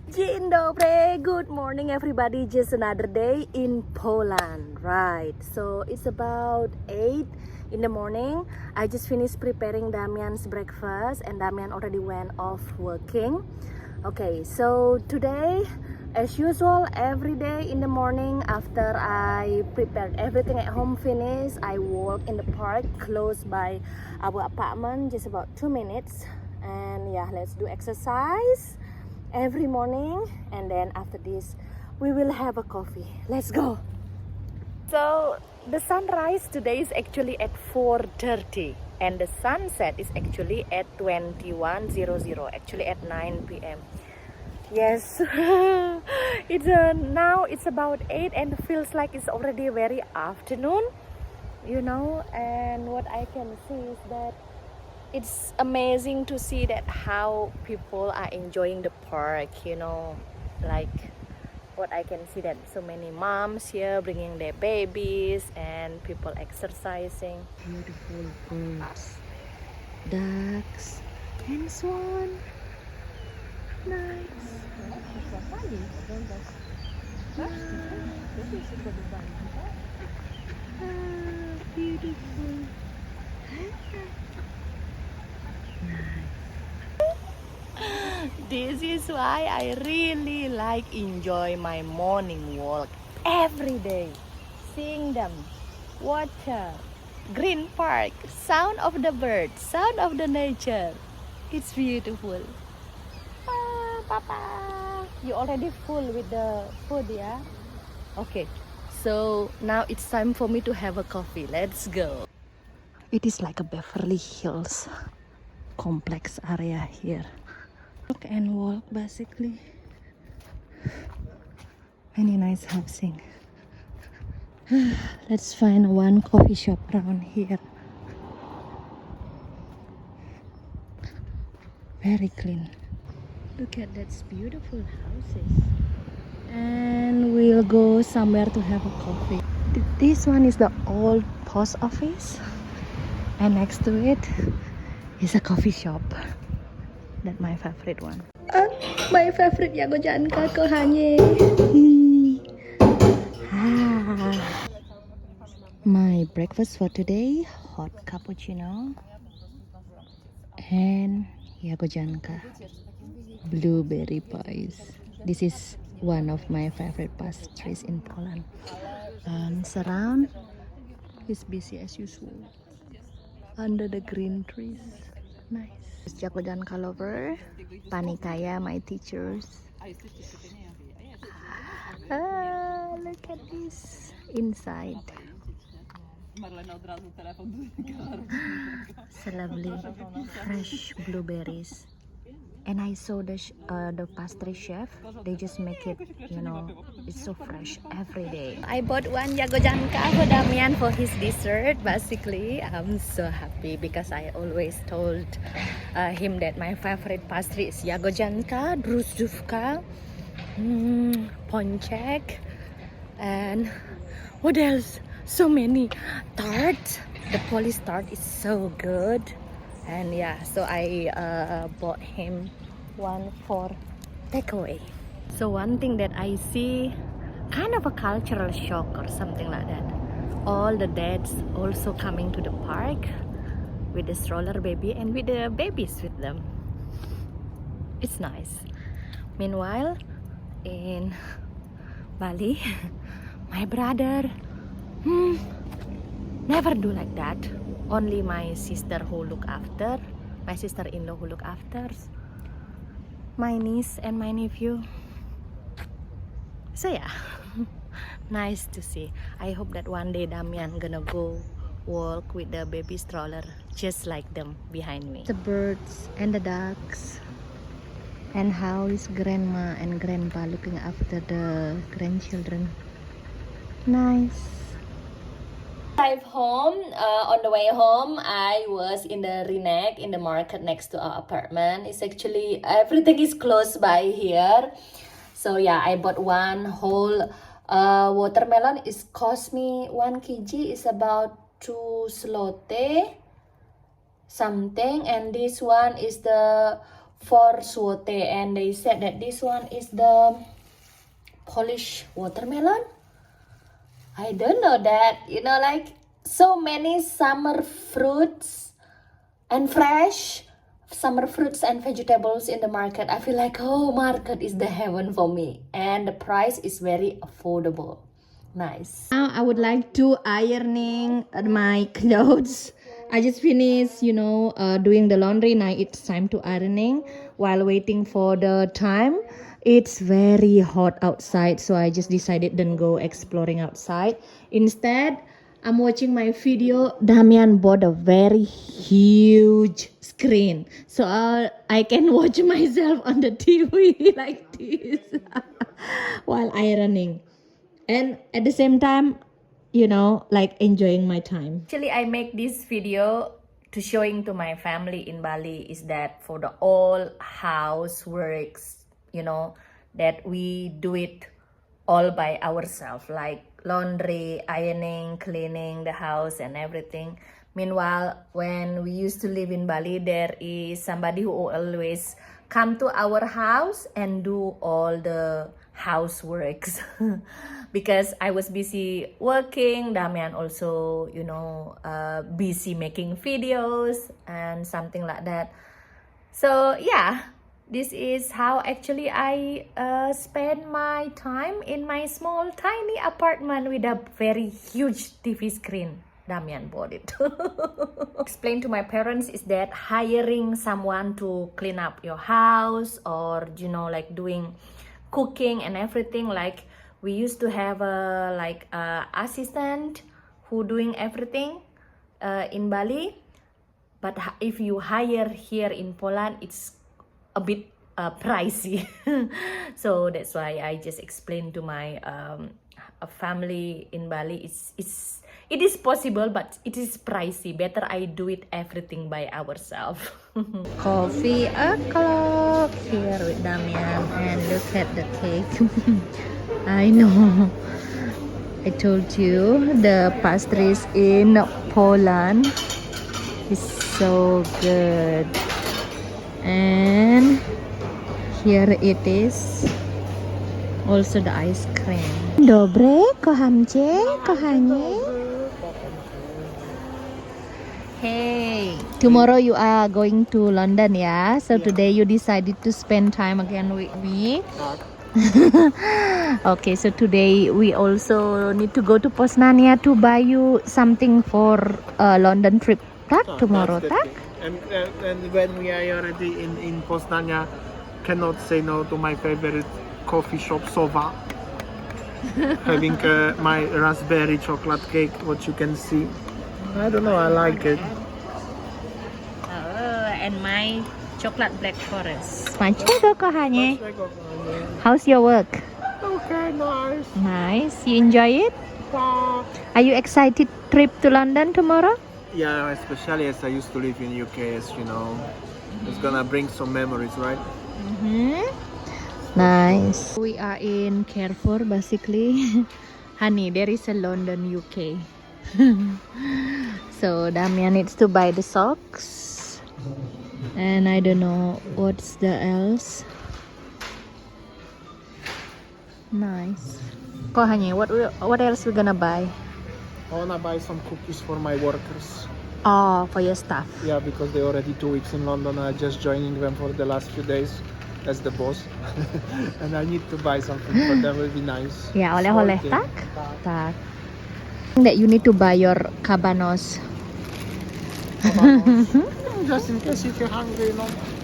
Dzień dobry, good morning everybody. Just another day in Poland, right? So it's about 8 in the morning. I just finished preparing Damian's breakfast and Damian already went off working. Okay, so today, as usual, every day in the morning after I prepared everything at home finished, I walk in the park close by our apartment, just about 2 minutes. And yeah, let's do exercise every morning, and then after this we will have a coffee. Let's go. So the sunrise today is actually at 4:30 and the sunset is actually at 21:00, actually at 9 p.m. Yes. Now it's about 8 and it feels like it's already very afternoon, and what I can see is that it's amazing to see that how people are enjoying the park, like what I can see that so many moms here bringing their babies and people exercising. Beautiful birds, ducks and swan. Nice. Beautiful. This is why I really enjoy my morning walk every day. Seeing them, water, green park, sound of the birds, sound of the nature. It's beautiful. Papa, you already full with the food, yeah? Okay, so now it's time for me to have a coffee. Let's go. It is like a Beverly Hills complex area here. Walk and walk basically. Any nice housing. Let's find one coffee shop around here. Very clean. Look at that beautiful houses. And we'll go somewhere to have a coffee. This one is the old post office, and next to it is a coffee shop. That's my favorite one. My favorite Jagodzianka, kochanie. My breakfast for today, hot cappuccino and Jagodzianka blueberry pies. This is one of my favorite pastries in Poland. Surround is busy as usual under the green trees. Nice. Jagodzianka lover, Panikaya, my teachers. Look at this inside. So lovely, fresh blueberries. And I saw the pastry chef. They just make it, it's so fresh every day. I bought one Jagodzianka for Damian for his dessert. Basically, I'm so happy because I always told him that my favorite pastry is Jagodzianka, Drozdówka, Pączek, and what else? So many tarts. The Polish tart is so good. And yeah, so I bought him one for takeaway. So one thing that I see, kind of a cultural shock or something like that. All the dads also coming to the park with the stroller baby and with the babies with them. It's nice. Meanwhile, in Bali, my brother never do like that. Only my sister who look after, my sister-in-law who look after my niece and my nephew. So yeah, nice to see. I hope that one day Damian gonna go walk with the baby stroller just like them behind me. The birds and the ducks. And how is grandma and grandpa looking after the grandchildren. Nice. Drive home. On the way home, I was in the Rinek, in the market next to our apartment. It's actually everything is close by here. So yeah, I bought one whole watermelon. It cost me 1 kg. It's about 2 zloty something, and this one is the for Swote, and they said that this one is the Polish watermelon. I don't know that, like so many summer fruits and fresh summer fruits and vegetables in the market. I feel like, oh, market is the heaven for me, and the price is very affordable. Nice. Now I would like to ironing my clothes. I just finished, doing the laundry. Now it's time to ironing. While waiting for the time, it's very hot outside, so I just decided don't go exploring outside. Instead, I'm watching my video. Damian bought a very huge screen, so I can watch myself on the TV like this while ironing. And at the same time, like enjoying my time. Actually, I make this video to showing to my family in Bali is that for the all houseworks, that we do it all by ourselves, like laundry, ironing, cleaning the house and everything. Meanwhile, when we used to live in Bali, there is somebody who always come to our house and do all the houseworks. Because I was busy working, Damian also, busy making videos and something like that. So yeah, this is how actually I spend my time in my small tiny apartment with a very huge TV screen. Damian bought it. Explain to my parents is that hiring someone to clean up your house, or like doing cooking and everything, like we used to have a assistant who doing everything in Bali, but if you hire here in Poland, it's a bit pricey. So that's why I just explained to my family in Bali, it is possible, but it is pricey. Better I do it everything by ourselves. Coffee o'clock here with Damian, and look at the cake. I know. I told you the pastries in Poland is so good. And here it is. Also the ice cream. Dobre, kochanie. Hey, tomorrow you are going to London, yeah? So today you decided to spend time again with me. Okay, so today we also need to go to Poznania to buy you something for London trip. Tak, tomorrow, tak? And when we are already in Poznania, cannot say no to my favorite coffee shop, Sova. Having my raspberry chocolate cake, what you can see. I don't know, I like it. And my chocolate black forest. Smacznego, kochanie. How's your work? Okay, nice. Nice. You enjoy it? Are you excited trip to London tomorrow? Yeah, especially as I used to live in UK, as you know. It's gonna bring some memories, right? Nice. We are in Carrefour, basically. Honey, there is a London, UK. So Damian needs to buy the socks, and I don't know what's the else. Nice. Kohanye, what else we gonna buy? I wanna buy some cookies for my workers. Oh, for your staff. Yeah, because they're already 2 weeks in London. I'm just joining them for the last few days as the boss. And I need to buy something for them. Will be nice. Yeah, oleh-oleh, tak? Tak. That you need to buy your cabanos. Just in case if you're hungry,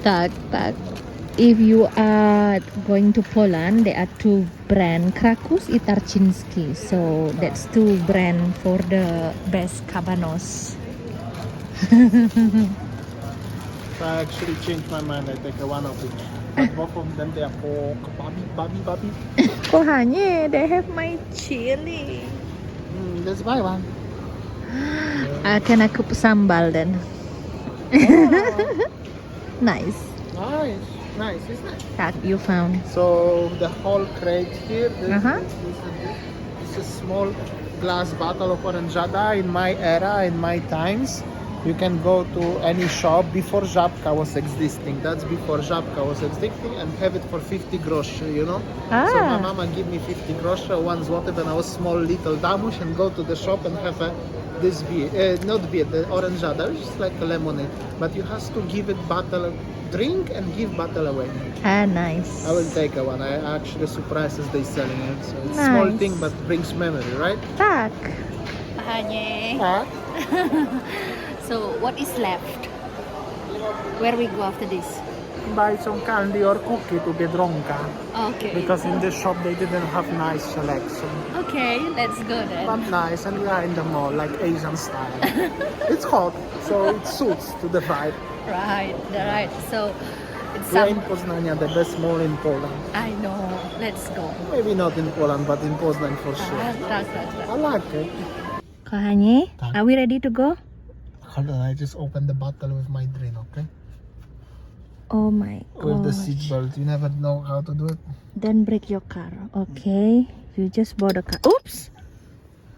Tak. If you are going to Poland, there are two brands, Krakus and Tarczyński. So that's two brands for the best cabanos. So I actually changed my mind. I take one of each. But both of them, they are pork, babi. Kohanye, they have my chili. Let's buy one. Can I cook sambal then? Nice. Nice, isn't it? That you found. So the whole crate here, this is a small glass bottle of orangeada in my era, in my times. You can go to any shop before Żabka was existing. That's before Żabka was existing, and have it for 50 groszy, you know? So my mama gave me 50 groszy, 1 zloty when I was small little damuś, and go to the shop and have this beer, not beer, the orangeada, which is like a lemonade. But you have to give it bottle drink and give bottle away. Nice. I will take one. I actually surprised as they selling it. So it's small Nice. thing but brings memory, right? Tak. Kochanie. Huh? So what is left? Where we go after this? Buy some candy or cookie to Biedronka. Okay. Because in this shop they didn't have nice selection. Okay, let's go then. Not nice, and we are in the mall, like Asian style. It's hot, so it suits to the vibe. Right. So it's We are in some. Poznania, the best mall in Poland. I know. Let's go. Maybe not in Poland, but in Poznań for sure. Right. I like it. Kochanie, Tak. are we ready to go? Hold on, I just opened the bottle with my drink, okay? Oh my With the god. seatbelt. You never know how to do it. Don't break your car. Okay. You just bought a car. Oops.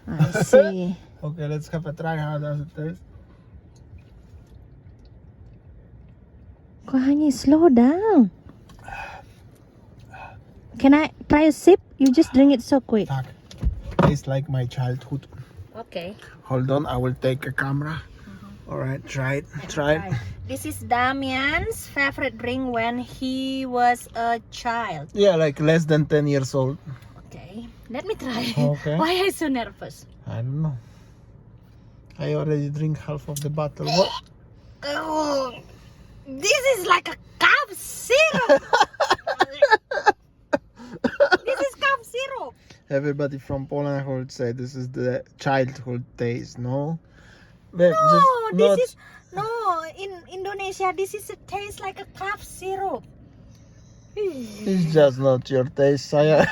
I see. Okay, let's have a try. How does it taste? Kochanie, slow down. Can I try a sip? You just drink it so quick. Tak. Tastes like my childhood. Okay. Hold on, I will take a camera. Alright, try it. Try it. This is Damian's favorite drink when he was a child. Yeah, like less than 10 years old. Okay. Let me try. Okay. Why are you so nervous? I don't know. I already drink half of the bottle. What? Oh, this is like a cough syrup. This is cough syrup. Everybody from Poland would say this is the childhood taste, no? But No, this is no. In Indonesia, this is a taste like a cough syrup. It's just not your taste, Saya.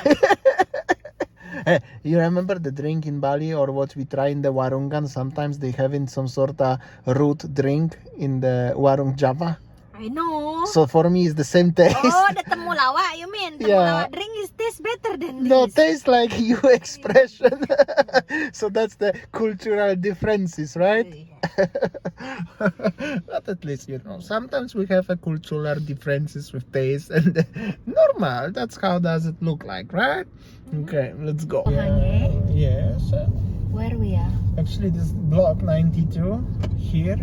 Hey, you remember the drink in Bali or what we try in the warungan? Sometimes they have in some sort of root drink in the warung Java. I know. So for me, it's the same taste. Oh, the temulawak, you mean? Yeah. Temulawak drink is taste better than this. No, taste like you expression. So that's the cultural differences, right? But at least, you know, sometimes we have a cultural differences with taste and normal. That's how does it look like, right? Okay, let's go. Yes. Where we are? Actually, this block 92 here.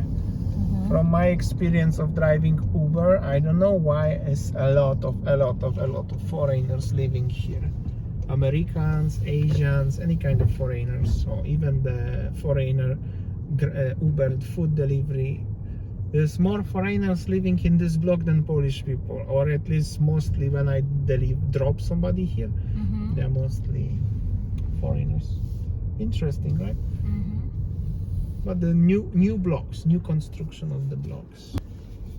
From my experience of driving Uber, I don't know why it's a lot of foreigners living here. Americans, Asians, any kind of foreigners. So even the foreigner Uber food delivery. There's more foreigners living in this block than Polish people, or at least mostly when I drop somebody here, they're mostly foreigners. Interesting, right? But the new blocks, new construction of the blocks.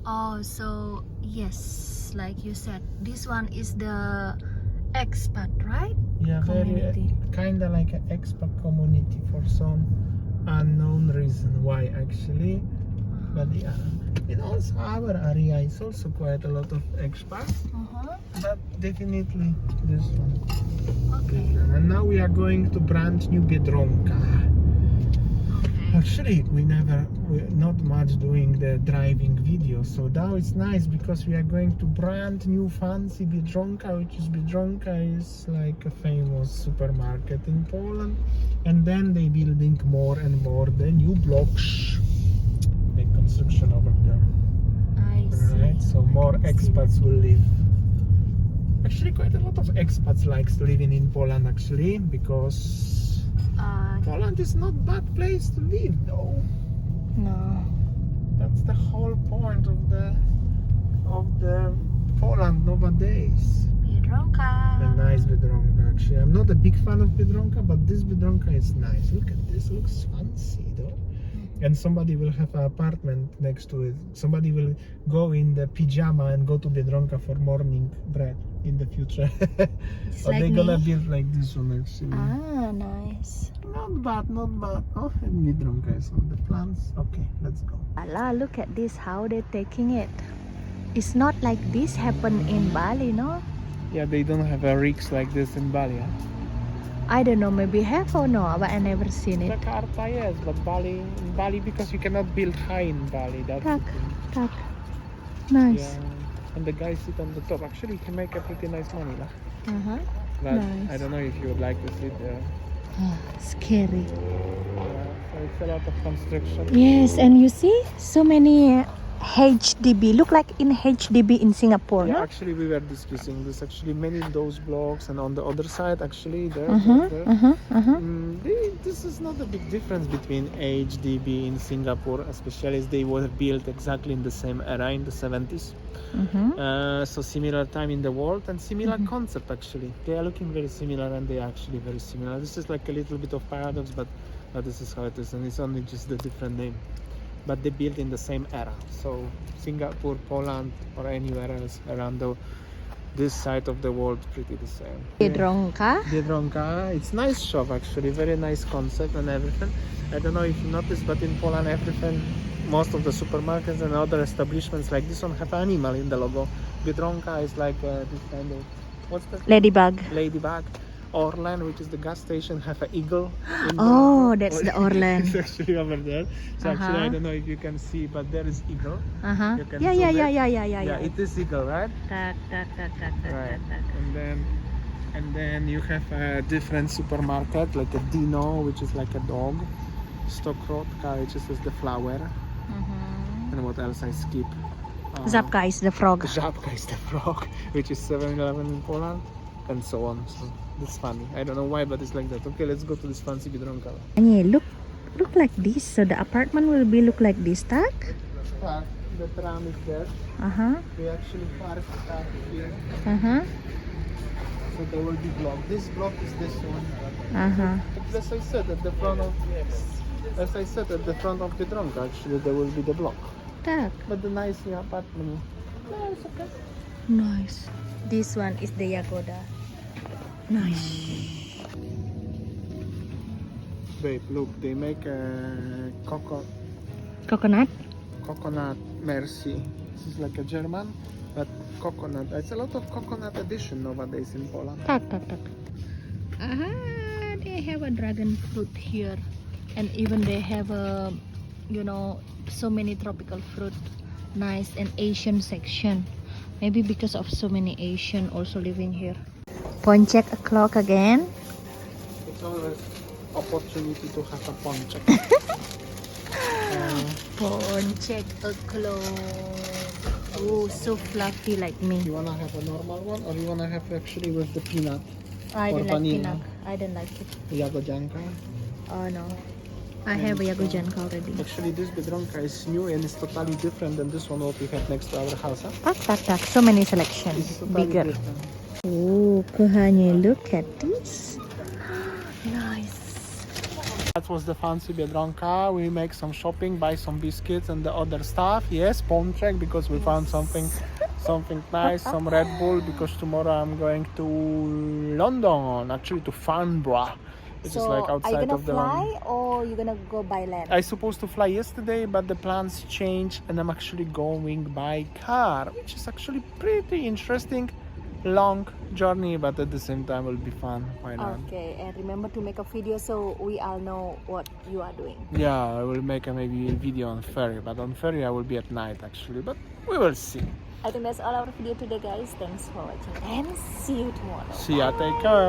Oh, so yes, like you said, this one is the expat, right? Yeah, Community. very kind of like an expat community for some unknown reason why actually. But yeah, in also our area is also quite a lot of expats, but definitely this one. Okay. And now we are going to brand new Biedronka. Actually, we're not much doing the driving video, so now it's nice because we are going to brand new fancy Biedronka, which is Biedronka is like a famous supermarket in Poland, and then they building more and more the new blocks, the construction over there. I see. Right, so more expats will live. Actually, quite a lot of expats likes living in Poland actually, because Poland is not bad place to live though. No. That's the whole point of the Poland nowadays. Biedronka. A nice Biedronka actually. I'm not a big fan of Biedronka, but this Biedronka is nice. Look at this, looks fancy though. And somebody will have an apartment next to it. Somebody will go in the pyjama and go to Biedronka for morning bread in the future. Just Or like they're gonna me. build like this one actually. Ah, nice. Not bad, not bad. Oh, and Biedronka is on the plans. Okay, let's go. Allah, look at this, how they're taking it. It's not like this happened in Bali, no? Yeah, they don't have a rigs like this in Bali. Huh? I don't know, maybe have or no, but I never seen it. Jakarta, yes, but Bali, in Bali, because you cannot build high in Bali. That's the Tak, thing. tak. Nice. Yeah, and the guy sit on the top. Actually, he can make a pretty nice money, lah. Uh-huh. But Nice. I don't know if you would like to sit there. Scary. So it's a lot of construction. Yes, and you see so many HDB. Look like in HDB in Singapore, Yeah, no? actually, we were discussing this. Actually, many of those blocks, and on the other side, actually, there. This is not a big difference between HDB in Singapore, especially as they were built exactly in the same era in the 70s. So similar time in the world and similar concept actually. They are looking very similar and they are actually very similar. This is like a little bit of paradox, but this is how it is, and it's only just a different name. But they built in the same era. So Singapore, Poland, or anywhere else around this side of the world, pretty the same. Biedronka. Biedronka, it's nice shop actually, very nice concept and everything. I don't know if you noticed, but in Poland, everything, most of the supermarkets and other establishments like this one have animal in the logo. Biedronka is like this kind of, what's that? Ladybug. Ladybug. Orlen, which is the gas station, have an eagle. In Oh, the that's the Orlen. It's actually over there. So actually, I Uh-huh. don't know if you can see, but there is eagle. Uh-huh. You can Yeah, zoom yeah, it. yeah, yeah, yeah, yeah, yeah. It is eagle, right? Tak, tak, tak, tak, tak, Right. tak, tak. And then you have a different supermarket like a Dino, which is like a dog. Stokrotka, which is the flower. And what else I skip? Zapka is the frog. Żabka is the frog, which is 7-Eleven in Poland, and so on. So that's funny. I don't know why, but it's like that. Okay, let's go to this fancy Biedronka. Yeah, look like this. So the apartment will be look like this, tak? The tram is there. Uh-huh. We actually park the car here. Uh-huh. So there will be block. This block is this one. Uh-huh. As I said, at the front of Biedronka, actually, there will be the block. Tak. But the nice apartment. Nice. This one is the Yagoda. Nice. Babe, look, they make a Coconut. coconut Merci. This is like a German, but coconut. It's a lot of coconut edition nowadays in Poland. Tak, tak, tak. Aha, they have a dragon fruit here. And even they have a, so many tropical fruit. Nice, and Asian section. Maybe because of so many Asian also living here. Ponchek o'clock again. It's always opportunity to have a ponchek. Ponchek o'clock. Oh, so fluffy like me. You wanna have a normal one, or you wanna have actually with the peanut? I Or don't like vanilla. peanut. I don't like it. Jagodzianka. Oh no. I have a Yagodzianka already. Actually, this Biedronka is new and it's totally different than this one what we have next to our house. Huh? Tak, tak, tak. So many It's selections. totally Bigger. different. Oh, Kohanya, look at this. Nice. That was the fancy Biedronka. We make some shopping, buy some biscuits and the other stuff. Yes, ponchek because we found something nice, some Red Bull because tomorrow I'm going to London, actually to Farnborough, which is like outside of the London. or you gonna go by land? I supposed to fly yesterday, but the plans changed and I'm actually going by car, which is actually pretty interesting. Long journey, but at the same time will be fun. Why not? Okay, and remember to make a video so we all know what you are doing. Yeah, I will make maybe a video on ferry, but on ferry I will be at night actually, but we will see. I think that's all our video today, guys. Thanks for watching and see you tomorrow. See ya, take care.